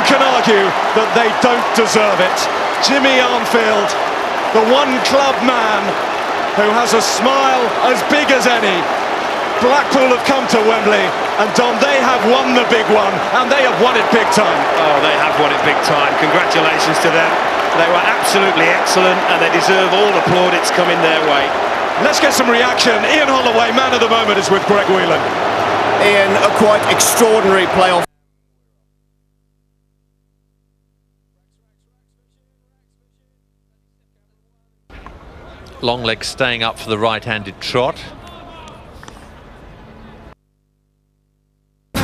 can argue that they don't deserve it. Jimmy Armfield, the one-club man who has a smile as big as any. Blackpool have come to Wembley, and Dom, they have won the big one, and they have won it big time. Oh, they have won it big time. Congratulations to them. They were absolutely excellent, and they deserve all the plaudits coming their way. Let's get some reaction. Ian Holloway, man of the moment, is with Greg Whelan. Ian, a quite extraordinary playoff. Longleg staying up for the right-handed trot.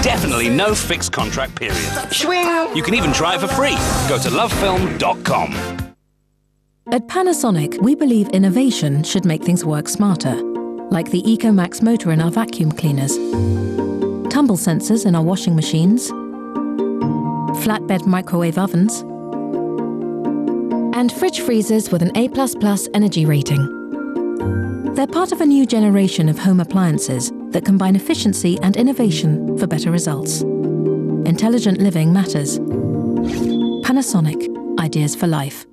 Definitely no fixed contract period. Swing! You can even try it for free. Go to lovefilm.com. At Panasonic, we believe innovation should make things work smarter, like the EcoMax motor in our vacuum cleaners, tumble sensors in our washing machines, flatbed microwave ovens, and fridge freezers with an A++ energy rating. They're part of a new generation of home appliances that combine efficiency and innovation for better results. Intelligent living matters. Panasonic. Ideas for life.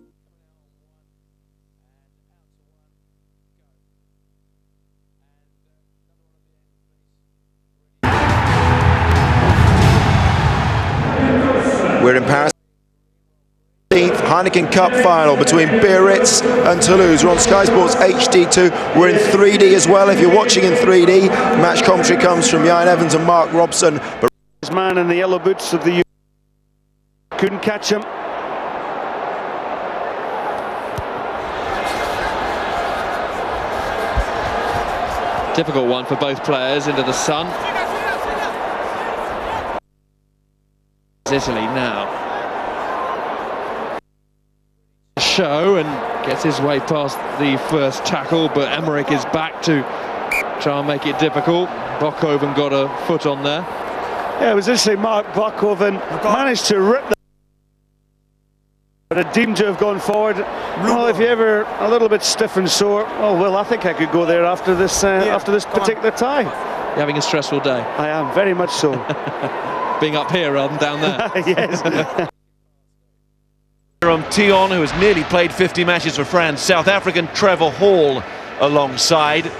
We're in Paris. Heineken Cup final between Biarritz and Toulouse. We're on Sky Sports HD2. We're in 3D as well. If you're watching in 3D, match commentary comes from Ian Evans and Mark Robson. But This man in the yellow boots of the couldn't catch him. Difficult one for both players into the sun. Italy now. Show and gets his way past the first tackle, but Emmerich is back to try and make it difficult. Bokhoven got a foot on there. Yeah, it was interesting. Mark Bokhoven managed to rip the but it deemed to have gone forward. Well, if you're ever a little bit stiff and sore, oh well, I think I could go there after this particular tie. You're having a stressful day. I am, very much so. Being up here rather than down there. Yes. From Tion, who has nearly played 50 matches for France. South African Trevor Hall alongside.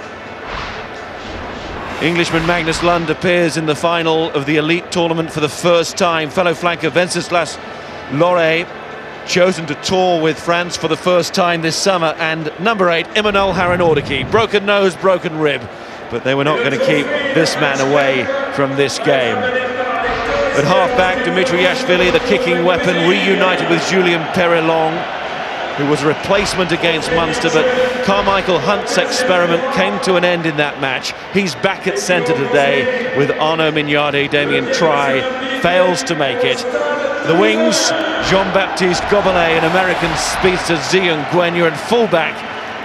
Englishman Magnus Lund appears in the final of the elite tournament for the first time. Fellow flanker Wenceslas Loré chosen to tour with France for the first time this summer. And number 8, Imanol Harunordaki. Broken nose, broken rib. But they were not going to keep this man away from this game. At half-back, Dimitriashvili, the kicking weapon, reunited with Julien Perelong, who was a replacement against Munster, but Carmichael Hunt's experiment came to an end in that match. He's back at centre today with Arnaud Mignardi. Damien Try fails to make it. The wings, Jean-Baptiste Gobelin, an American speedster, Zion Guenya, and full-back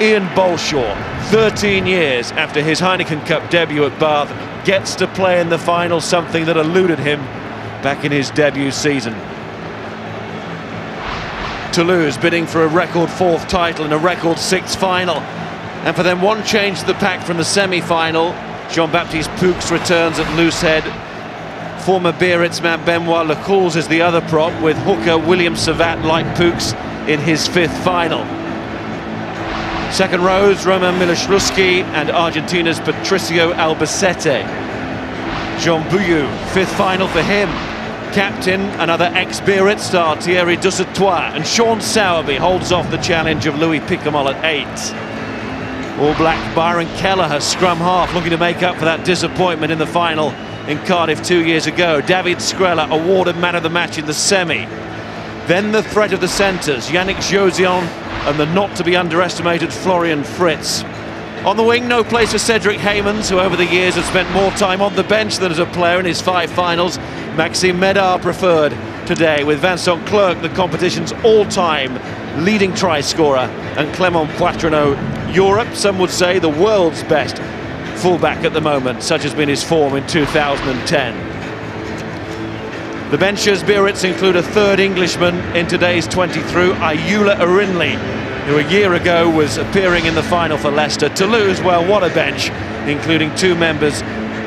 Ian Bolshaw, 13 years after his Heineken Cup debut at Bath, gets to play in the final, something that eluded him back in his debut season. Toulouse bidding for a record 4th title and a record 6th final. And for them, one change to the pack from the semi-final. Jean-Baptiste Poux returns at loosehead. Former Biarritz man Benoit Lecoulze is the other prop, with hooker William Savat, like Poux, in his 5th final. Second rows, Roman Miloslavski and Argentina's Patricio Albacete. Jean Bouillou, 5th final for him. Captain, another ex-Biarritz star, Thierry Dusautois, and Sean Sowerby holds off the challenge of Louis Picamol at 8. All Black Byron Kelleher, scrum half, looking to make up for that disappointment in the final in Cardiff 2 years ago. David Skrella awarded man of the match in the semi. Then the threat of the centres, Yannick Josian and the not-to-be-underestimated Florian Fritz. On the wing, no place for Cedric Heymans, who over the years has spent more time on the bench than as a player in his 5 finals. Maxime Médard preferred today, with Vincent Clerc, the competition's all-time leading try scorer, and Clément Poitrenaud, Europe, some would say the world's best fullback at the moment. Such has been his form in 2010. The benchers, Biarritz, include a 3rd Englishman in today's 20 through, Ayula Arinli, who a year ago was appearing in the final for Leicester. Toulouse, well, what a bench, including 2 members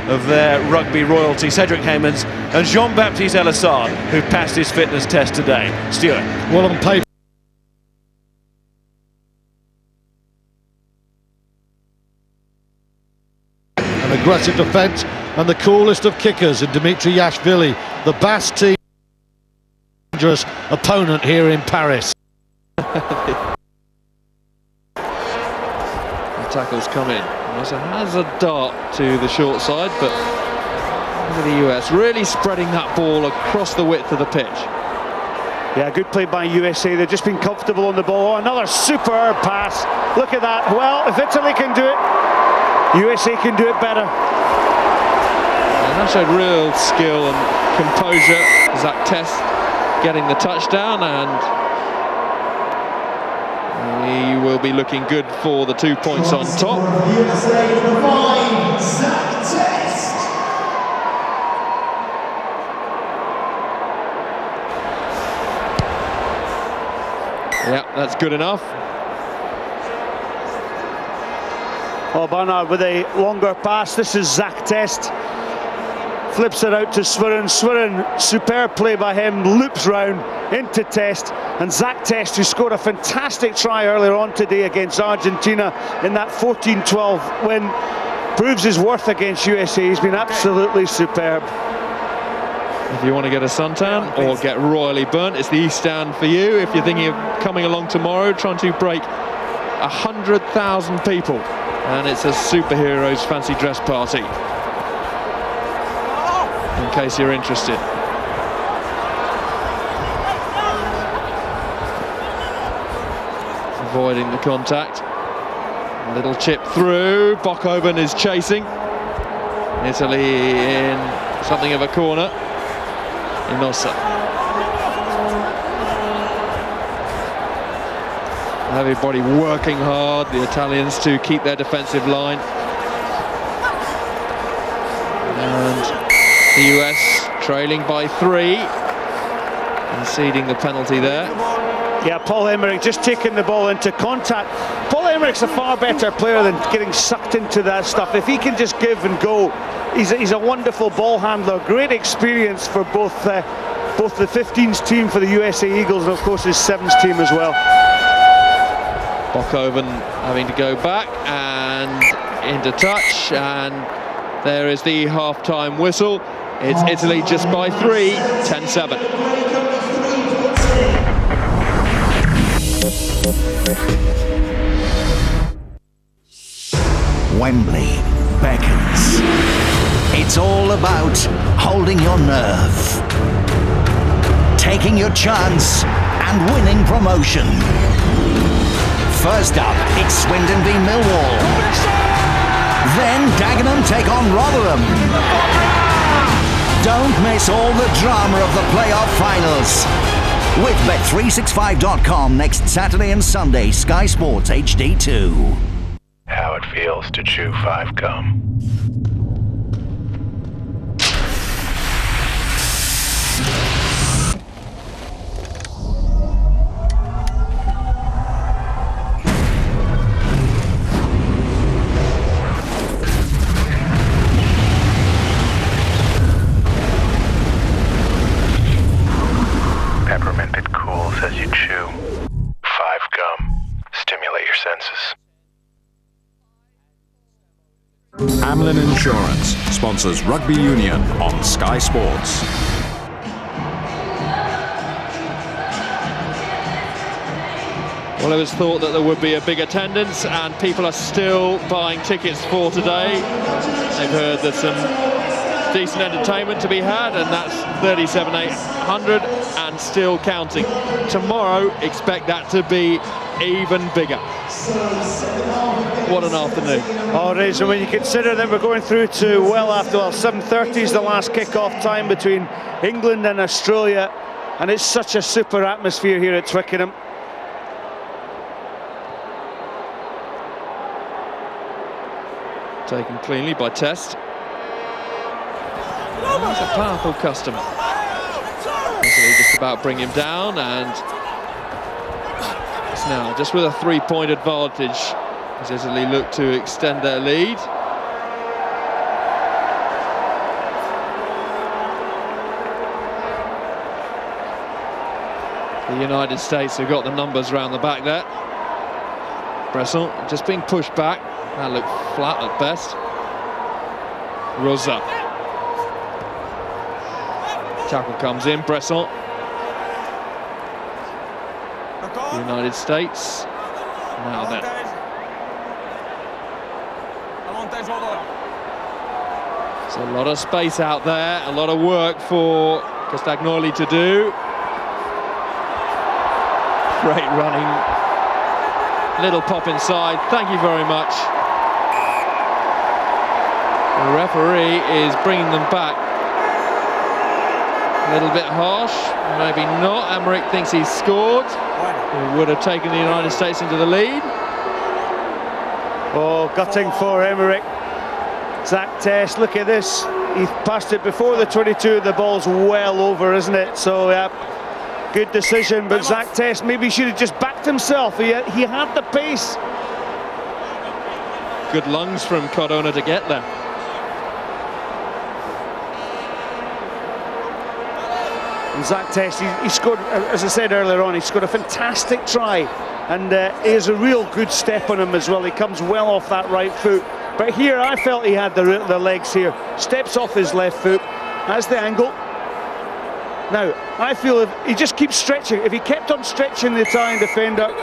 of their rugby royalty, Cedric Heymans and Jean-Baptiste Elissard, who passed his fitness test today. Stuart. Well, on paper, an aggressive defence and the coolest of kickers in Dimitri Yashvili, the Basque team, dangerous opponent here in Paris. The tackles come in. There's a hazard dart to the short side, but the US really spreading that ball across the width of the pitch. Yeah, good play by USA. They've just been comfortable on the ball. Oh, another superb pass. Look at that. Well, if Italy can do it, USA can do it better. And that showed real skill and composure. Zach Test getting the touchdown, and he will be looking good for the 2 points on top. Yeah, that's good enough. Oh, Barnard with a longer pass. This is Zach Test. Flips it out to Swiren. Swiren, superb play by him, loops round into Test. And Zach Test, who scored a fantastic try earlier on today against Argentina in that 14-12 win, proves his worth against USA. He's been absolutely superb. If you want to get a suntan or get royally burnt, it's the East Stand for you. If you're thinking of coming along tomorrow, trying to break 100,000 people. And it's a superheroes fancy dress party, in case you're interested. Avoiding the contact. A little chip through. Bokhoven is chasing. Italy in something of a corner. Inosa. Everybody working hard, the Italians, to keep their defensive line. And the US trailing by 3, conceding the penalty there. Yeah, Paul Emmerich just taking the ball into contact. Paul Emmerich's a far better player than getting sucked into that stuff. If he can just give and go, he's a wonderful ball handler. Great experience for both the 15s team for the USA Eagles and of course his 7s team as well. Bokhoven having to go back and into touch, and there is the half-time whistle. It's Italy just by 3, 10-7. Wembley beckons. It's all about holding your nerve, taking your chance and winning promotion. First up, it's Swindon v Millwall. Then Dagenham take on Rotherham. Don't miss all the drama of the playoff finals with Bet365.com next Saturday and Sunday, Sky Sports HD2. How it feels to chew 5 gum. Peppermint It cools as you chew. 5 gum. Stimulate your senses. Amlin Insurance sponsors Rugby Union on Sky Sports. Well, it was thought that there would be a big attendance, and people are still buying tickets for today. They've heard there's some decent entertainment to be had, and that's 37,800 and still counting. Tomorrow, expect that to be even bigger. What an afternoon. Oh, it is, and when you consider that we're going through to well after, well, 7:30 is the last kick-off time between England and Australia, and it's such a super atmosphere here at Twickenham. Taken cleanly by Test. He's a powerful customer. Italy just about bring him down, and it's now just with a 3-point advantage as Italy look to extend their lead. The United States have got the numbers round the back there. Bresson just being pushed back. That looked flat at best. Rosa. Tackle comes in, Bresson. The United States. Now then. There's a lot of space out there, a lot of work for Castagnoli to do. Great running. Little pop inside, thank you very much. The referee is bringing them back. A little bit harsh, maybe not. Emmerich thinks he's scored. He would have taken the United States into the lead. Oh, gutting for Emmerich. Zach Test, look at this. He passed it before the 22, the ball's well over, isn't it? So, yeah, good decision, but Zach Test maybe should have just backed himself. He had the pace. Good lungs from Cardona to get there. And Zach Test, he scored, as I said earlier on, he scored a fantastic try, and he has a real good step on him as well. He comes well off that right foot, but here I felt he had the legs here. Steps off his left foot, that's the angle. Now, I feel if he just keeps stretching, if he kept on stretching the Italian defender,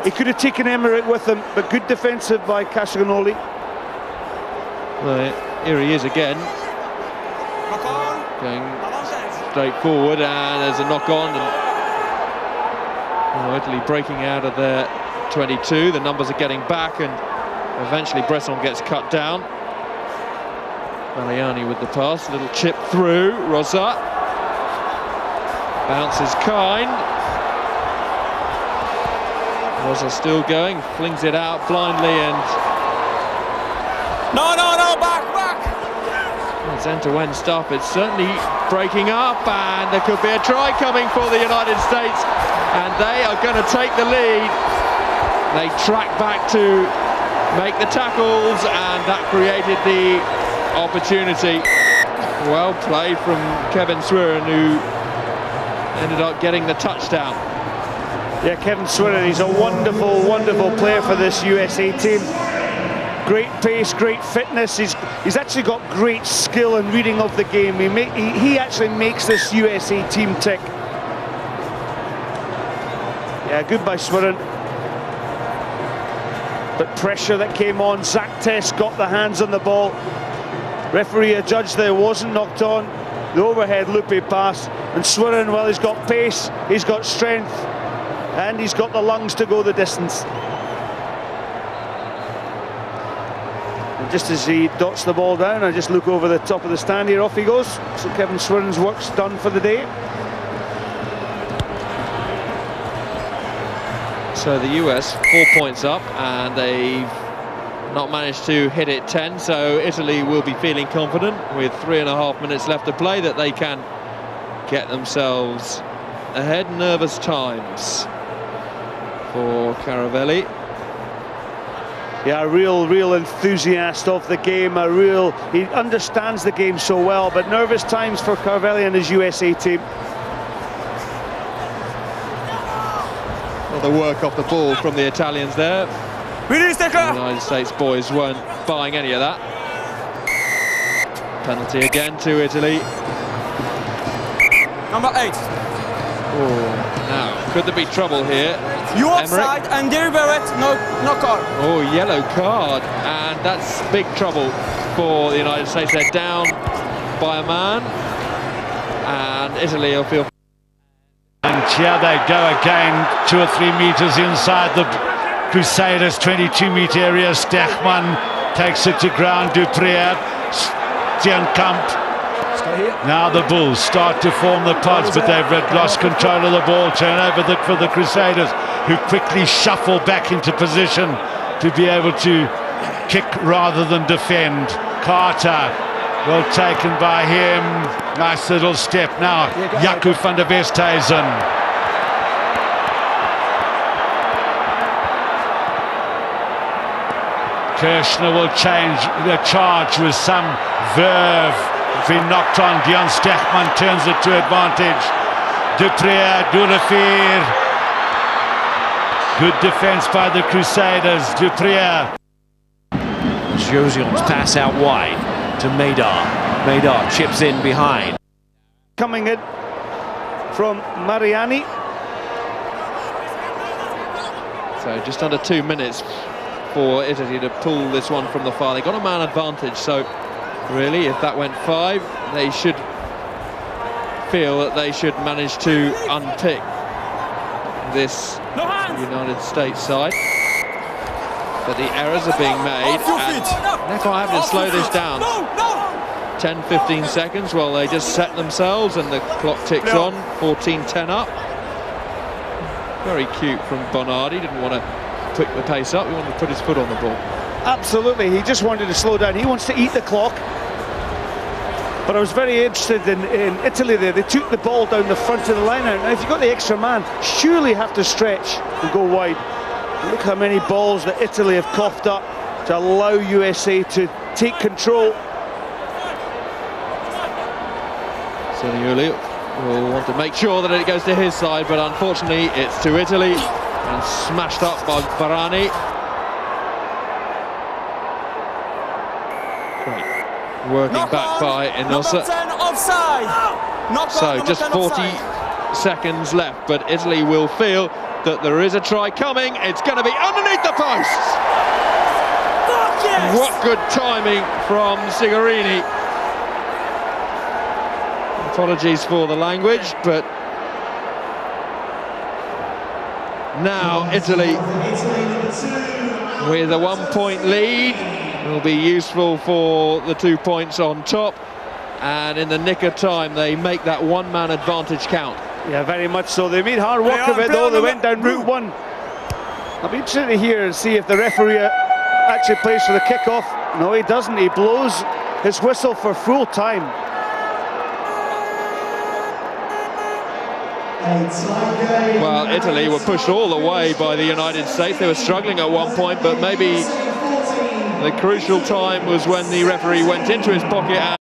he could have taken Emmerich with him, but good defensive by Castagnoli. Well, here he is again. Going straight forward, and there's a knock on. And Italy breaking out of their 22. The numbers are getting back, and eventually Bresson gets cut down. Valiani with the pass, little chip through. Rosa bounces kind. Rosa still going, flings it out blindly, and no, back. It's end-to-end stuff. It's certainly breaking up, and there could be a try coming for the United States, and they are going to take the lead. They track back to make the tackles, and that created the opportunity. Well played from Kevin Swiren, who ended up getting the touchdown. Yeah, Kevin Swiren, he's a wonderful, wonderful player for this USA team. Great pace, great fitness. He's actually got great skill and reading of the game. He actually makes this USA team tick. Yeah, good by Swiren. But pressure that came on. Zach Test got the hands on the ball. Referee adjudged that it wasn't knocked on. The overhead loopy pass. And Swiren, well, he's got pace, he's got strength, and he's got the lungs to go the distance. And just as he dots the ball down, I just look over the top of the stand here, off he goes. So Kevin Swiren's work's done for the day. So the US 4 points up, and they've not managed to hit it 10, so Italy will be feeling confident with 3.5 minutes left to play that they can get themselves ahead. Nervous times for Caravelli. Yeah, a real enthusiast of the game, he understands the game so well, but nervous times for Caravelli and his USA team. Well, the work off the ball from the Italians there. The United States boys weren't buying any of that. Penalty again to Italy. Number 8. Oh, now, could there be trouble here? You offside and deliberate no card. Oh, yellow card, and that's big trouble for the United States. They're down by a man, and Italy will feel. And here they go again, 2 or 3 meters inside the Crusaders' 22-meter area. Stechman takes it to ground. Duprier, Steenkamp. Now the Bulls start to form the pods, but they've lost control of the ball. Turnover for the Crusaders, who quickly shuffle back into position to be able to kick rather than defend. Carter, well taken by him. Nice little step now. Jakub van der Westhuizen. Kirshner will change the charge with some verve. Been knocked on. Dion Stechman turns it to advantage. Duprier, Durafir. Good defence by the Crusaders, Duprier. Josion's pass out wide to Madar. Madar chips in behind. Coming in from Mariani. So just under 2 minutes for Italy to pull this one from the far. They got a man advantage, so really if that went 5, they should feel that they should manage to unpick this United States side. But the errors are being made, and they're quite having to slow this down. 10-15 seconds while they just set themselves, and the clock ticks on. 14-10 up. Very cute from Bonardi. Didn't want to pick the pace up. He wanted to put his foot on the ball. Absolutely, he just wanted to slow down. He wants to eat the clock. But I was very interested in Italy there. They took the ball down the front of the line out. Now, if you've got the extra man, surely have to stretch and go wide. Look how many balls that Italy have coughed up to allow USA to take control. Zaniolo will want to make sure that it goes to his side, but unfortunately it's to Italy and smashed up by Varane. Great working back by Inosa. So just 40 seconds left, but Italy will feel that there is a try coming. It's going to be underneath the posts. What good timing from Sigorini. Apologies for the language, but now Italy with a 1-point lead will be useful for the 2 points on top, and in the nick of time they make that one-man advantage count. Yeah, very much so. They made hard work of it though. They went down Route 1. I'll be interested to hear and see if the referee actually plays for the kickoff. No, he doesn't. He blows his whistle for full time. Well, Italy were pushed all the way by the United States. They were struggling at one point, but maybe the crucial time was when the referee went into his pocket and